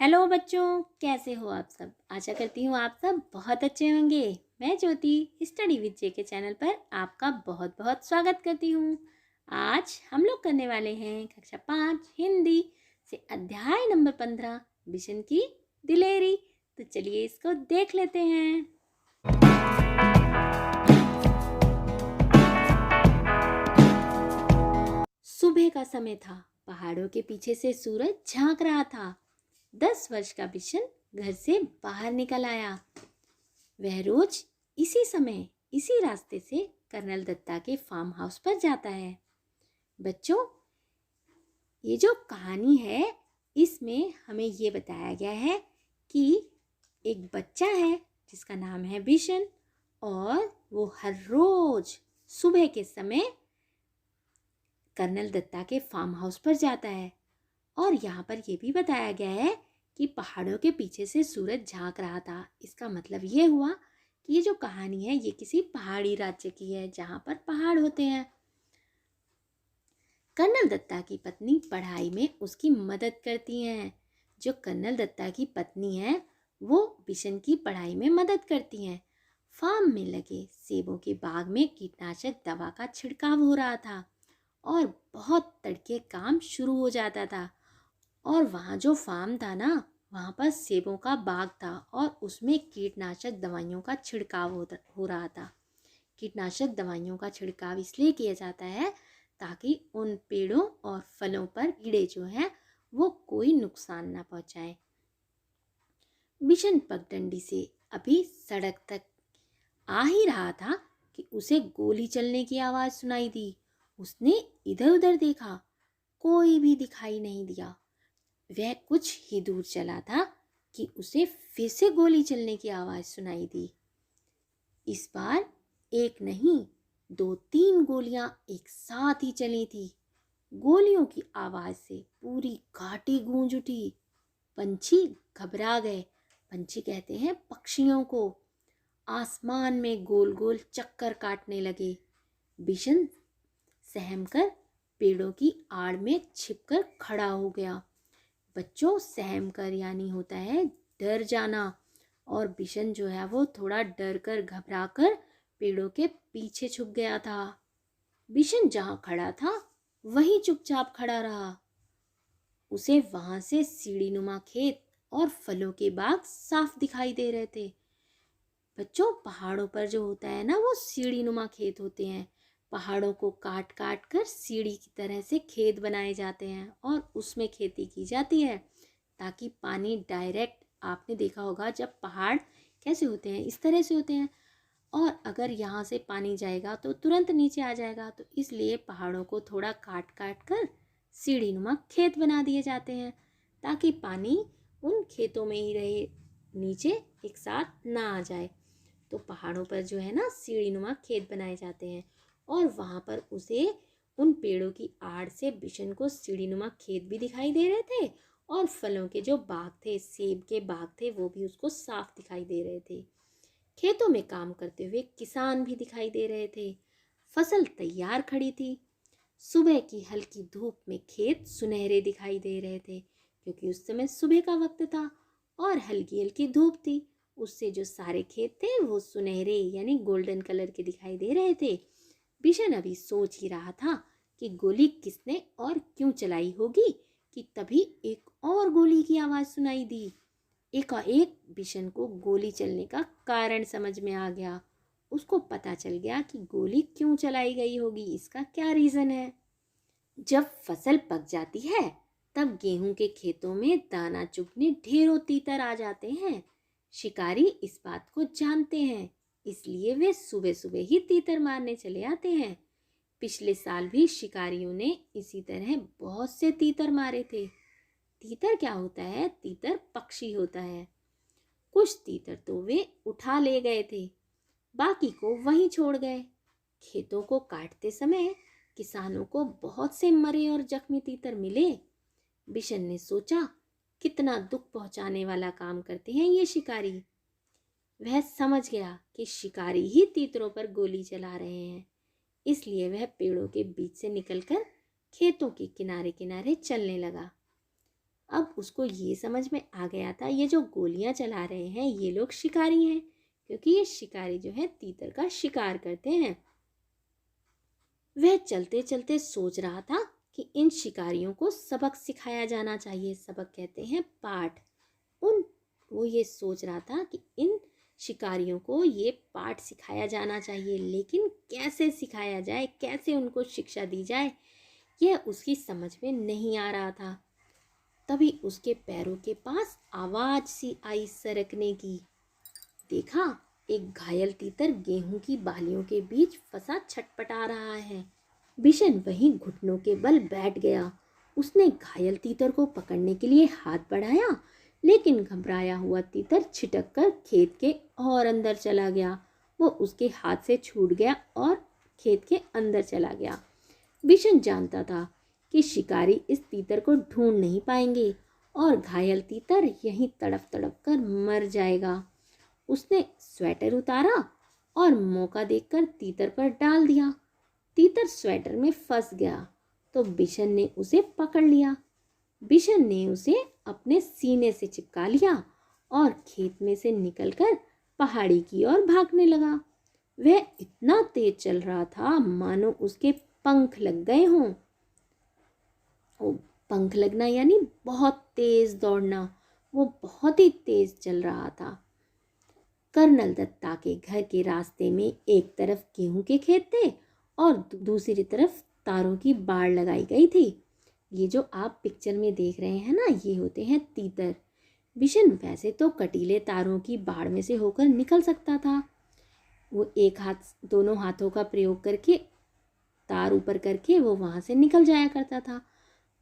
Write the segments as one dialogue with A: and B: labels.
A: Hello बच्चों, कैसे हो आप सब। आशा करती हूँ आप सब बहुत अच्छे होंगे। मैं ज्योति स्टडी विद जे के चैनल पर आपका बहुत बहुत स्वागत करती हूँ। आज हम लोग करने वाले हैं कक्षा 5 हिंदी से अध्याय नंबर 15 बिशन की दिलेरी। तो चलिए इसको देख लेते हैं। सुबह का समय था। पहाड़ों के पीछे से सूरज झांक रहा था। 10 वर्ष का बिशन घर से बाहर निकल आया। वह रोज इसी समय इसी रास्ते से कर्नल दत्ता के फार्म हाउस पर जाता है। बच्चों, ये जो कहानी है इसमें हमें ये बताया गया है कि एक बच्चा है जिसका नाम है बिशन और वो हर रोज सुबह के समय कर्नल दत्ता के फार्म हाउस पर जाता है। और यहाँ पर यह भी बताया गया है कि पहाड़ों के पीछे से सूरज झांक रहा था। इसका मतलब ये हुआ कि ये जो कहानी है ये किसी पहाड़ी राज्य की है जहाँ पर पहाड़ होते हैं। कर्नल दत्ता की पत्नी पढ़ाई में उसकी मदद करती हैं। जो कर्नल दत्ता की पत्नी है वो बिशन की पढ़ाई में मदद करती हैं। फार्म में लगे सेबों के बाग में कीटनाशक दवा का छिड़काव हो रहा था और बहुत तड़के काम शुरू हो जाता था। और वहाँ जो फार्म था ना, वहाँ पर सेबों का बाग था और उसमें कीटनाशक दवाइयों का छिड़काव हो रहा था। कीटनाशक दवाइयों का छिड़काव इसलिए किया जाता है ताकि उन पेड़ों और फलों पर कीड़े जो हैं वो कोई नुकसान ना पहुँचाए। बिशन पगडंडी से अभी सड़क तक आ ही रहा था कि उसे गोली चलने की आवाज़ सुनाई दी। उसने इधर उधर देखा, कोई भी दिखाई नहीं दिया। वह कुछ ही दूर चला था कि उसे फिर से गोली चलने की आवाज़ सुनाई दी। इस बार एक नहीं 2-3 गोलियां एक साथ ही चली थी। गोलियों की आवाज़ से पूरी घाटी गूंज उठी। पंछी घबरा गए। पंछी कहते हैं पक्षियों को। आसमान में गोल गोल चक्कर काटने लगे। बिशन सहमकर पेड़ों की आड़ में छिपकर खड़ा हो गया। बच्चों, सहम कर यानी होता है डर जाना। और बिशन जो है वो थोड़ा डर कर घबरा कर पेड़ों के पीछे छुप गया था। बिशन जहाँ खड़ा था वहीं चुपचाप खड़ा रहा। उसे वहां से सीढ़ीनुमा खेत और फलों के बाग साफ दिखाई दे रहे थे। बच्चों, पहाड़ों पर जो होता है ना वो सीढ़ीनुमा खेत होते हैं। पहाड़ों को काट काट कर सीढ़ी की तरह से खेत बनाए जाते हैं और उसमें खेती की जाती है ताकि पानी डायरेक्ट, आपने देखा होगा जब पहाड़ कैसे होते हैं इस तरह से होते हैं और अगर यहाँ से पानी जाएगा तो तुरंत नीचे आ जाएगा। तो इसलिए पहाड़ों को थोड़ा काट काट कर सीढ़ीनुमा खेत बना दिए जाते हैं ताकि पानी उन खेतों में ही रहे, नीचे एक साथ ना आ जाए। तो पहाड़ों पर जो है ना सीढ़ीनुमा खेत बनाए जाते हैं और वहाँ पर उसे उन पेड़ों की आड़ से बिशन को सीढ़ीनुमा खेत भी दिखाई दे रहे थे और फलों के जो बाग थे, सेब के बाग थे, वो भी उसको साफ दिखाई दे रहे थे। खेतों में काम करते हुए किसान भी दिखाई दे रहे थे। फसल तैयार खड़ी थी। सुबह की हल्की धूप में खेत सुनहरे दिखाई दे रहे थे क्योंकि उस समय सुबह का वक्त था और हल्की हल्की धूप थी। उससे जो सारे खेत थे वो सुनहरे यानी गोल्डन कलर के दिखाई दे रहे थे। बिशन अभी सोच ही रहा था कि गोली किसने और क्यों चलाई होगी कि तभी एक और गोली की आवाज़ सुनाई दी। एकाएक बिशन को गोली चलने का कारण समझ में आ गया। उसको पता चल गया कि गोली क्यों चलाई गई होगी, इसका क्या रीज़न है। जब फसल पक जाती है तब गेहूं के खेतों में दाना चुगने ढेरों तीतर आ जाते हैं। शिकारी इस बात को जानते हैं, इसलिए वे सुबह सुबह ही तीतर मारने चले आते हैं। पिछले साल भी शिकारियों ने इसी तरह बहुत से तीतर मारे थे। तीतर क्या होता है? तीतर पक्षी होता है। कुछ तीतर तो वे उठा ले गए थे, बाकी को वहीं छोड़ गए। खेतों को काटते समय किसानों को बहुत से मरे और जख्मी तीतर मिले। बिशन ने सोचा, कितना दुख पहुंचाने वाला काम करते हैं ये शिकारी। वह समझ गया कि शिकारी ही तीतरों पर गोली चला रहे हैं, इसलिए वह पेड़ों के बीच से निकलकर खेतों के किनारे किनारे चलने लगा। अब उसको ये समझ में आ गया था ये जो गोलियां चला रहे हैं ये लोग शिकारी हैं, क्योंकि ये शिकारी जो है तीतर का शिकार करते हैं। वह चलते चलते सोच रहा था कि इन शिकारियों को सबक सिखाया जाना चाहिए। सबक कहते हैं पाठ। उन वो ये सोच रहा था कि इन शिकारियों को ये पाठ सिखाया जाना चाहिए, लेकिन कैसे सिखाया जाए, कैसे उनको शिक्षा दी जाए, यह उसकी समझ में नहीं आ रहा था। तभी उसके पैरों के पास आवाज सी आई सरकने की। देखा, एक घायल तीतर गेहूं की बालियों के बीच फंसा छटपटा रहा है। बिशन वहीं घुटनों के बल बैठ गया। उसने घायल तीतर को पकड़ने के लिए हाथ बढ़ाया, लेकिन घबराया हुआ तीतर छिटक कर खेत के और अंदर चला गया। वो उसके हाथ से छूट गया और खेत के अंदर चला गया। बिशन जानता था कि शिकारी इस तीतर को ढूंढ नहीं पाएंगे और घायल तीतर यहीं तड़प तड़प कर मर जाएगा। उसने स्वेटर उतारा और मौका देखकर तीतर पर डाल दिया। तीतर स्वेटर में फंस गया तो बिशन ने उसे पकड़ लिया। बिशन ने उसे अपने सीने से चिपका लिया और खेत में से निकलकर पहाड़ी की ओर भागने लगा। वह इतना तेज चल रहा था मानो उसके पंख लग गए हों। पंख लगना यानी बहुत तेज दौड़ना। वो बहुत ही तेज चल रहा था। कर्नल दत्ता के घर के रास्ते में एक तरफ गेहूं के खेत थे और दूसरी तरफ तारों की बाड़ लगाई गई थी। ये जो आप पिक्चर में देख रहे हैं ना, ये होते हैं तीतर। बिशन वैसे तो कटीले तारों की बाड़ में से होकर निकल सकता था। वो दोनों हाथों का प्रयोग करके तार ऊपर करके वो वहां से निकल जाया करता था,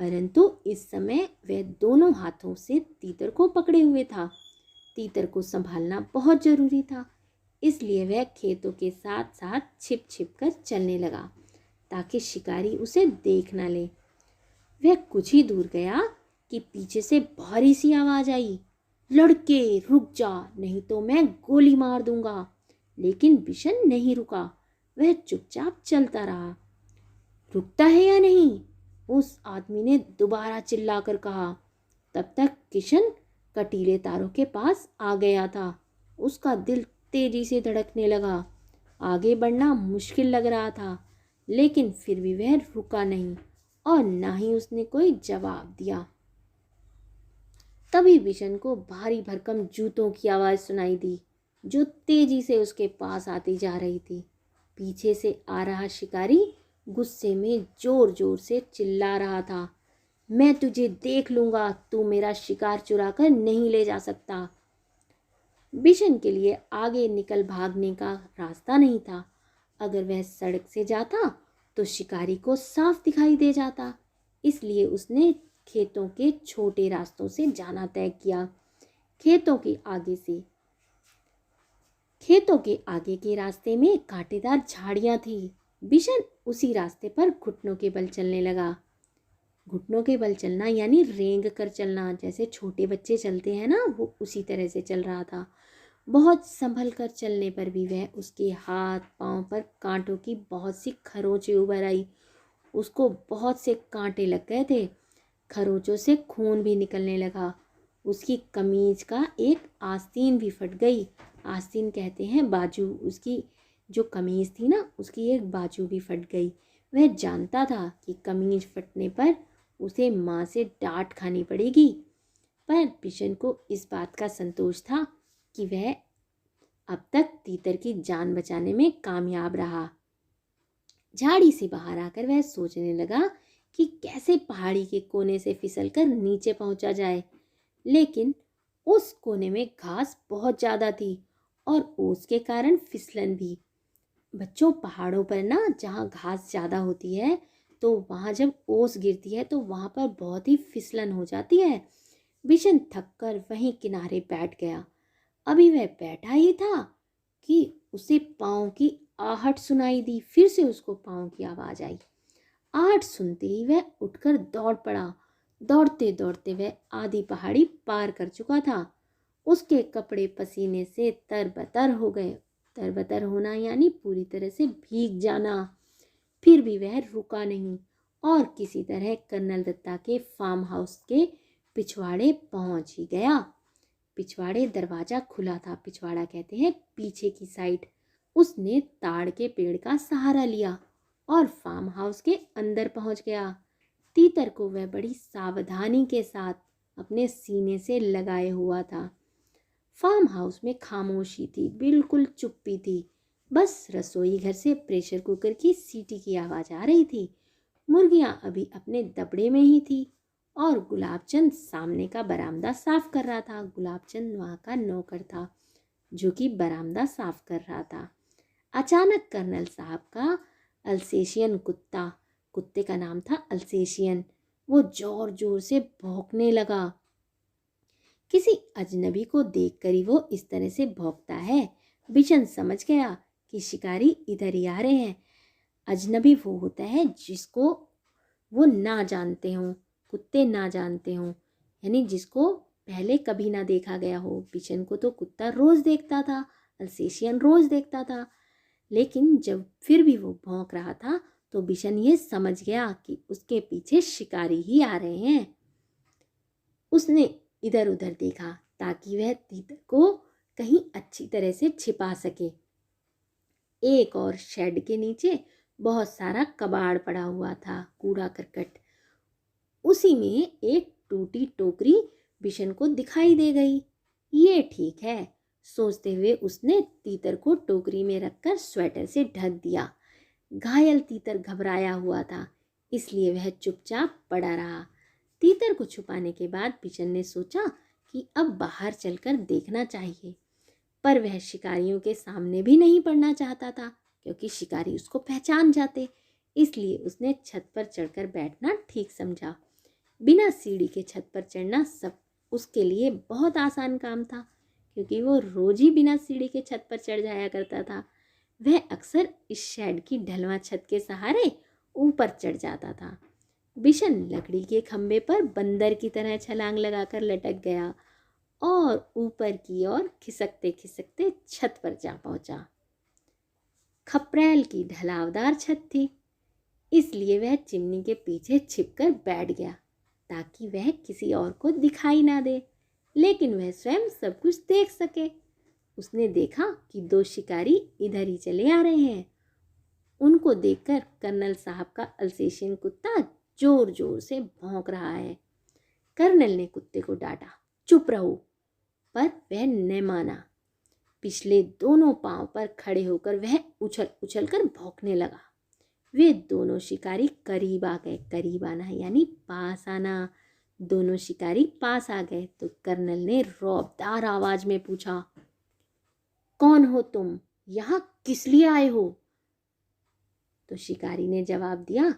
A: परंतु इस समय वह दोनों हाथों से तीतर को पकड़े हुए था। तीतर को संभालना बहुत जरूरी था, इसलिए वह खेतों के साथ साथ छिप छिप कर चलने लगा ताकि शिकारी उसे देख न ले। वह कुछ ही दूर गया कि पीछे से भारी सी आवाज आई, लड़के रुक जा, नहीं तो मैं गोली मार दूंगा। लेकिन बिशन नहीं रुका, वह चुपचाप चलता रहा। रुकता है या नहीं, उस आदमी ने दोबारा चिल्लाकर कहा। तब तक किशन कटीले तारों के पास आ गया था। उसका दिल तेजी से धड़कने लगा। आगे बढ़ना मुश्किल लग रहा था, लेकिन फिर भी वह रुका नहीं और ना ही उसने कोई जवाब दिया। तभी बिशन को भारी भरकम जूतों की आवाज सुनाई दी, जो तेजी से उसके पास आती जा रही थी। पीछे से आ रहा शिकारी गुस्से में जोर जोर से चिल्ला रहा था, मैं तुझे देख लूंगा, तू मेरा शिकार चुरा कर नहीं ले जा सकता। बिशन के लिए आगे निकल भागने का रास्ता नहीं था। अगर वह सड़क से जाता तो शिकारी को साफ दिखाई दे जाता, इसलिए उसने खेतों के छोटे रास्तों से जाना तय किया। खेतों के आगे के रास्ते में कांटेदार झाड़ियां थी। बिशन उसी रास्ते पर घुटनों के बल चलने लगा। घुटनों के बल चलना यानी रेंग कर चलना, जैसे छोटे बच्चे चलते हैं ना, वो उसी तरह से चल रहा था। बहुत संभल कर चलने पर भी वह उसके हाथ पांव पर कांटों की बहुत सी खरोंचें उभर आई। उसको बहुत से कांटे लग गए थे। खरोंचों से खून भी निकलने लगा। उसकी कमीज का एक आस्तीन भी फट गई। आस्तीन कहते हैं बाजू। उसकी जो कमीज थी ना, उसकी एक बाजू भी फट गई। वह जानता था कि कमीज फटने पर उसे माँ से डांट खानी पड़ेगी, पर बिशन को इस बात का संतोष था कि वह अब तक तीतर की जान बचाने में कामयाब रहा। झाड़ी से बाहर आकर वह सोचने लगा कि कैसे पहाड़ी के कोने से फिसलकर नीचे पहुंचा जाए, लेकिन उस कोने में घास बहुत ज़्यादा थी और ओस के कारण फिसलन भी। बच्चों, पहाड़ों पर ना जहाँ घास ज़्यादा होती है तो वहाँ जब ओस गिरती है तो वहाँ पर बहुत ही फिसलन हो जाती है। बिशन थककर वहीं किनारे बैठ गया। अभी वह बैठा ही था कि उसे पाँव की आहट सुनाई दी। फिर से उसको पाँव की आवाज़ आई। आहट सुनते ही वह उठकर दौड़ पड़ा। दौड़ते दौड़ते वह आधी पहाड़ी पार कर चुका था। उसके कपड़े पसीने से तरबतर हो गए। तरबतर होना यानी पूरी तरह से भीग जाना। फिर भी वह रुका नहीं और किसी तरह कर्नल दत्ता के फार्म हाउस के पिछवाड़े पहुंच ही गया। पिछवाड़े दरवाजा खुला था, पिछवाड़ा कहते हैं पीछे की साइड। उसने ताड़ के पेड़ का सहारा लिया और फार्म हाउस के अंदर पहुंच गया। तीतर को वह बड़ी सावधानी के साथ अपने सीने से लगाए हुआ था। फार्म हाउस में खामोशी थी, बिल्कुल चुप्पी थी। बस रसोई घर से प्रेशर कुकर की सीटी की आवाज़ आ रही थी। मुर्गियां अभी अपने दबड़े में ही थी और गुलाबचंद सामने का बरामदा साफ कर रहा था। गुलाबचंद वहाँ का नौकर था जो कि बरामदा साफ कर रहा था। अचानक कर्नल साहब का अल्सेशियन कुत्ता, कुत्ते का नाम था अल्सेशियन, वो जोर जोर से भौंकने लगा। किसी अजनबी को देखकर ही वो इस तरह से भौंकता है। बिशन समझ गया कि शिकारी इधर ही आ रहे हैं। अजनबी वो होता है जिसको वो ना जानते हों, कुत्ते ना जानते हों, यानी जिसको पहले कभी ना देखा गया हो। बिशन को तो कुत्ता रोज़ देखता था, अल्सेशियन रोज़ देखता था, लेकिन जब फिर भी वो भौंक रहा था तो बिशन ये समझ गया कि उसके पीछे शिकारी ही आ रहे हैं। उसने इधर उधर देखा ताकि वह तीतर को कहीं अच्छी तरह से छिपा सके। एक और शेड के नीचे बहुत सारा कबाड़ पड़ा हुआ था, कूड़ा करकट। उसी में एक टूटी टोकरी बिशन को दिखाई दे गई। ये ठीक है सोचते हुए उसने तीतर को टोकरी में रखकर स्वेटर से ढक दिया। घायल तीतर घबराया हुआ था, इसलिए वह चुपचाप पड़ा रहा। तीतर को छुपाने के बाद बिशन ने सोचा कि अब बाहर चलकर देखना चाहिए, पर वह शिकारियों के सामने भी नहीं पड़ना चाहता था क्योंकि शिकारी उसको पहचान जाते। इसलिए उसने छत पर चढ़कर बैठना ठीक समझा। बिना सीढ़ी के छत पर चढ़ना सब उसके लिए बहुत आसान काम था क्योंकि वो रोज ही बिना सीढ़ी के छत पर चढ़ जाया करता था। वह अक्सर इस शेड की ढलवां छत के सहारे ऊपर चढ़ जाता था। बिशन लकड़ी के खंभे पर बंदर की तरह छलांग लगाकर लटक गया और ऊपर की ओर खिसकते खिसकते छत पर जा पहुंचा। खपरेल की ढलावदार छत थी, इसलिए वह चिमनी के पीछे छिपकर बैठ गया ताकि वह किसी और को दिखाई ना दे, लेकिन वह स्वयं सब कुछ देख सके। उसने देखा कि दो शिकारी इधर ही चले आ रहे हैं। उनको देखकर कर्नल साहब का अल्सेशियन कुत्ता जोर जोर से भौंक रहा है। कर्नल ने कुत्ते को डांटा, चुप रहो, पर वह न माना। पिछले दोनों पांव पर खड़े होकर वह उछल उछल कर भौंकने लगा। वे दोनों शिकारी करीब आ गए। करीब आना यानी पास आना। दोनों शिकारी पास आ गए तो कर्नल ने रौबदार आवाज में पूछा, कौन हो तुम? यहाँ किस लिए आए हो? तो शिकारी ने जवाब दिया,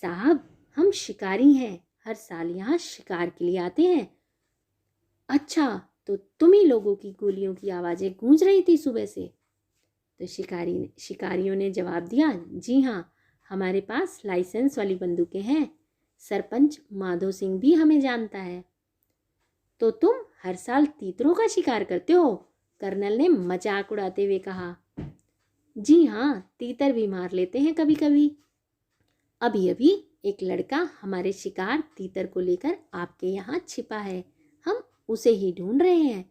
A: साहब हम शिकारी हैं, हर साल यहाँ शिकार के लिए आते हैं। अच्छा, तो तुम ही लोगों की गोलियों की आवाज़ें गूंज रही थी सुबह से? तो शिकारियों ने जवाब दिया, जी हाँ, हमारे पास लाइसेंस वाली बंदूकें हैं। सरपंच माधो सिंह भी हमें जानता है। तो तुम हर साल तीतरों का शिकार करते हो? कर्नल ने मजाक उड़ाते हुए कहा। जी हाँ, तीतर भी मार लेते हैं कभी कभी। अभी अभी एक लड़का हमारे शिकार तीतर को लेकर आपके यहाँ छिपा है, हम उसे ही ढूंढ रहे हैं।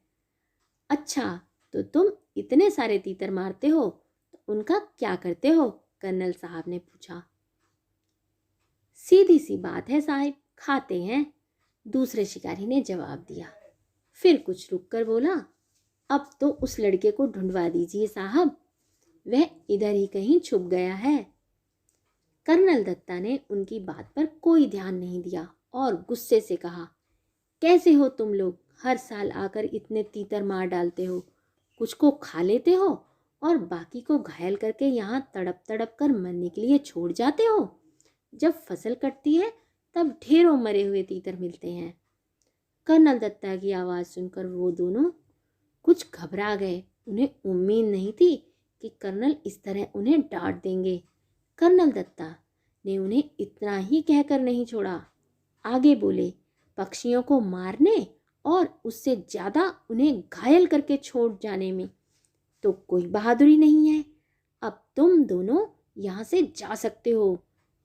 A: अच्छा, तो तुम इतने सारे तीतर मारते हो तो उनका क्या करते हो? कर्नल साहब ने पूछा। सीधी सी बात है साहब, खाते हैं, दूसरे शिकारी ने जवाब दिया। फिर कुछ रुककर बोला, अब तो उस लड़के को ढूंढवा दीजिए साहब, वह इधर ही कहीं छुप गया है। कर्नल दत्ता ने उनकी बात पर कोई ध्यान नहीं दिया और गुस्से से कहा, कैसे हो तुम लोग? हर साल आकर इतने तीतर मार डालते हो, कुछ को खा लेते हो और बाकी को घायल करके यहाँ तड़प तड़प कर मरने के लिए छोड़ जाते हो। जब फसल कटती है तब ढेरों मरे हुए तीतर मिलते हैं। कर्नल दत्ता की आवाज़ सुनकर वो दोनों कुछ घबरा गए। उन्हें उम्मीद नहीं थी कि कर्नल इस तरह उन्हें डांट देंगे। कर्नल दत्ता ने उन्हें इतना ही कहकर नहीं छोड़ा, आगे बोले, पक्षियों को मारने और उससे ज़्यादा उन्हें घायल करके छोड़ जाने में तो कोई बहादुरी नहीं है। अब तुम दोनों यहाँ से जा सकते हो,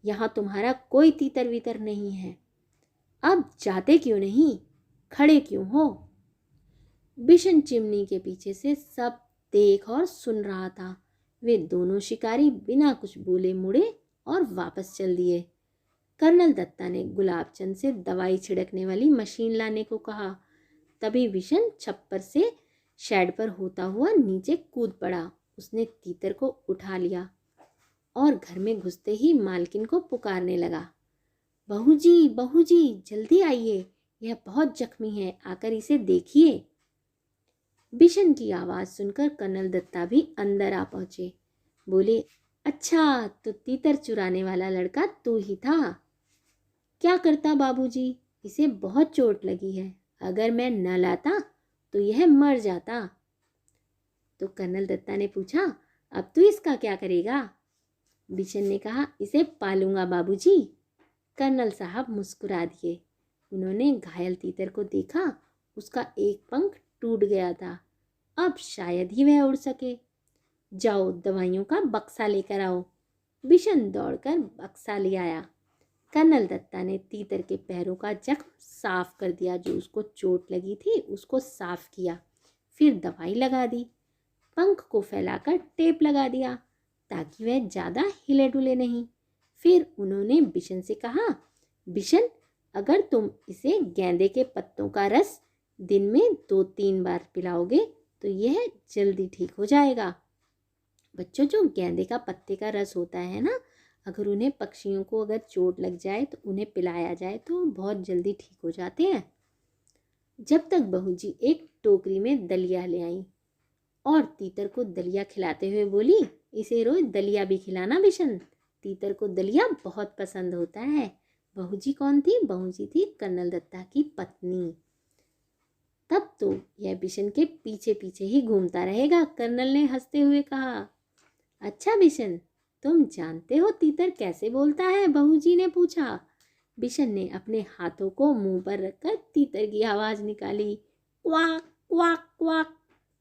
A: यहाँ तुम्हारा कोई तीतर वीतर नहीं है। अब जाते क्यों नहीं? खड़े क्यों हो? बिशन चिमनी के पीछे से सब देख और सुन रहा था। वे दोनों शिकारी बिना कुछ बोले मुड़े और वापस चल दिए। कर्नल दत्ता ने गुलाबचंद से दवाई छिड़कने वाली मशीन लाने को कहा। तभी बिशन छप्पर से शेड पर होता हुआ नीचे कूद पड़ा। उसने तीतर को उठा लिया और घर में घुसते ही मालकिन को पुकारने लगा, बहू जी जल्दी आइए, यह बहुत जख्मी है, आकर इसे देखिए। बिशन की आवाज़ सुनकर कर्नल दत्ता भी अंदर आ पहुँचे। बोले, अच्छा तो तीतर चुराने वाला लड़का तू ही था। क्या करता बाबूजी, इसे बहुत चोट लगी है, अगर मैं न लाता तो यह मर जाता। तो कर्नल दत्ता ने पूछा, अब तू इसका क्या करेगा? बिशन ने कहा, इसे पालूंगा बाबूजी। कर्नल साहब मुस्कुरा दिए। उन्होंने घायल तीतर को देखा, उसका एक पंख टूट गया था, अब शायद ही वह उड़ सके। जाओ दवाइयों का बक्सा लेकर आओ। बिशन दौड़कर बक्सा ले आया। कर्नल दत्ता ने तीतर के पैरों का जख्म साफ कर दिया, जो उसको चोट लगी थी उसको साफ किया, फिर दवाई लगा दी, पंख को फैलाकर टेप लगा दिया ताकि वह ज़्यादा हिले डुले नहीं। फिर उन्होंने बिशन से कहा, बिशन, अगर तुम इसे गेंदे के पत्तों का रस दिन में 2-3 बार पिलाओगे तो यह जल्दी ठीक हो जाएगा। बच्चों, जो गेंदे का पत्ते का रस होता है ना, अगर उन्हें पक्षियों को अगर चोट लग जाए तो उन्हें पिलाया जाए तो बहुत जल्दी ठीक हो जाते हैं। जब तक बहू जी एक टोकरी में दलिया ले आई और तीतर को दलिया खिलाते हुए बोली, इसे रोज दलिया भी खिलाना बिशन, तीतर को दलिया बहुत पसंद होता है। बहू जी कौन थी? बहू जी थी कर्नल दत्ता की पत्नी। तब तो यह बिशन के पीछे पीछे ही घूमता रहेगा। कर्नल ने हंसते हुए कहा, अच्छा बिशन, तुम जानते हो तीतर कैसे बोलता है? बहू जी ने पूछा। बिशन ने अपने हाथों को मुंह पर रखकर तीतर की आवाज़ निकाली, quack quack quack.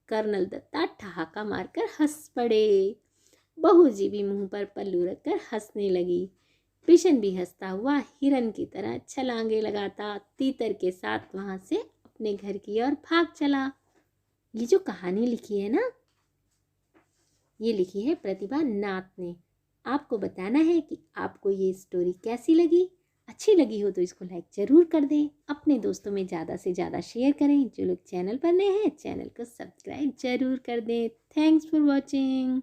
A: Colonel Datta ठहाका मारकर हंस पड़े। बहू जी भी मुंह पर पल्लू रखकर हंसने लगी। बिशन भी हंसता हुआ हिरन की तरह छलांगे लगाता तीतर के साथ वहाँ से अपने घर की ओर भाग चला। ये जो कहानी लिखी है ना, ये लिखी है प्रतिभा नाथ ने। आपको बताना है कि आपको ये स्टोरी कैसी लगी। अच्छी लगी हो तो इसको लाइक ज़रूर कर दें, अपने दोस्तों में ज़्यादा से ज़्यादा शेयर करें। जो लोग चैनल पर नए हैं चैनल को सब्सक्राइब ज़रूर कर दें। Thanks for watching.